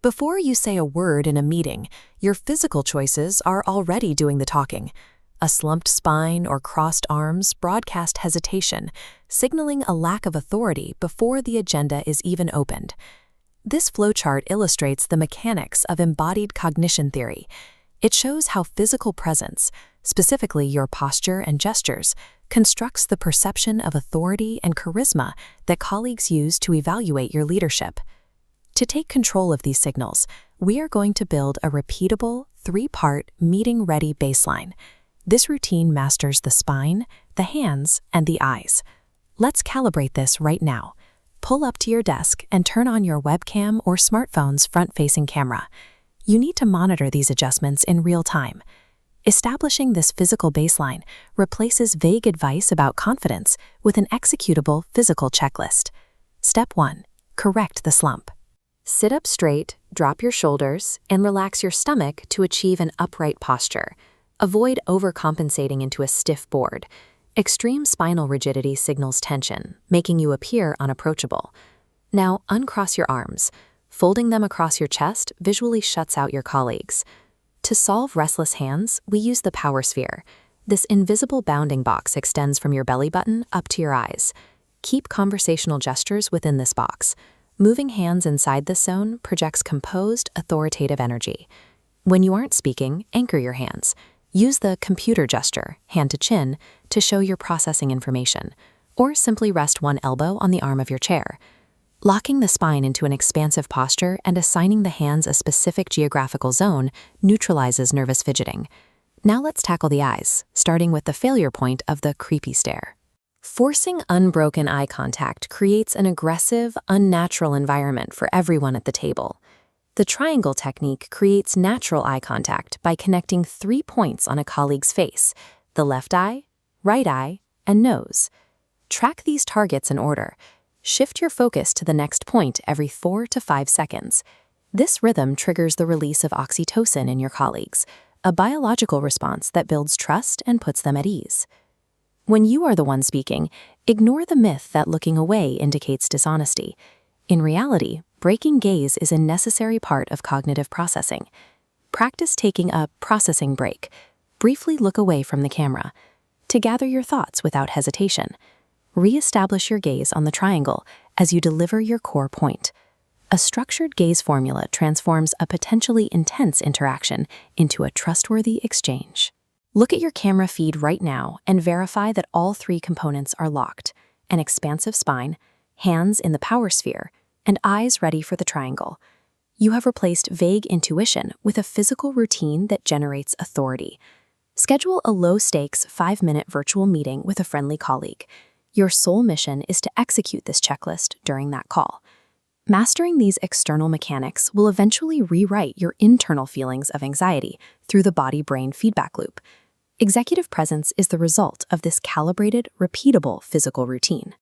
Before you say a word in a meeting, your physical choices are already doing the talking. A slumped spine or crossed arms broadcast hesitation, signaling a lack of authority before the agenda is even opened. This flowchart illustrates the mechanics of embodied cognition theory. It shows how physical presence, specifically your posture and gestures, constructs the perception of authority and charisma that colleagues use to evaluate your leadership. To take control of these signals, we are going to build a repeatable, three-part, meeting-ready baseline. This routine masters the spine, the hands, and the eyes. Let's calibrate this right now. Pull up to your desk and turn on your webcam or smartphone's front-facing camera. You need to monitor these adjustments in real time. Establishing this physical baseline replaces vague advice about confidence with an executable physical checklist. Step 1. Correct the slump. Sit up straight, drop your shoulders, and relax your stomach to achieve an upright posture. Avoid overcompensating into a stiff board. Extreme spinal rigidity signals tension, making you appear unapproachable. Now, uncross your arms. Folding them across your chest visually shuts out your colleagues. To solve restless hands, we use the power sphere. This invisible bounding box extends from your belly button up to your eyes. Keep conversational gestures within this box. Moving hands inside this zone projects composed, authoritative energy. When you aren't speaking, anchor your hands. Use the computer gesture, hand to chin, to show you're processing information, or simply rest one elbow on the arm of your chair. Locking the spine into an expansive posture and assigning the hands a specific geographical zone neutralizes nervous fidgeting. Now let's tackle the eyes, starting with the failure point of the creepy stare. Forcing unbroken eye contact creates an aggressive, unnatural environment for everyone at the table. The triangle technique creates natural eye contact by connecting 3 points on a colleague's face: the left eye, right eye, and nose. Track these targets in order. Shift your focus to the next point every 4 to 5 seconds. This rhythm triggers the release of oxytocin in your colleagues, a biological response that builds trust and puts them at ease. When you are the one speaking, ignore the myth that looking away indicates dishonesty. In reality, breaking gaze is a necessary part of cognitive processing. Practice taking a processing break. Briefly look away from the camera to gather your thoughts without hesitation. Re-establish your gaze on the triangle as you deliver your core point. A structured gaze formula transforms a potentially intense interaction into a trustworthy exchange. Look at your camera feed right now and verify that all 3 components are locked: an expansive spine, hands in the power sphere, and eyes ready for the triangle. You have replaced vague intuition with a physical routine that generates authority. Schedule a low-stakes 5-minute virtual meeting with a friendly colleague. Your sole mission is to execute this checklist during that call. Mastering these external mechanics will eventually rewrite your internal feelings of anxiety through the body-brain feedback loop. Executive presence is the result of this calibrated, repeatable physical routine.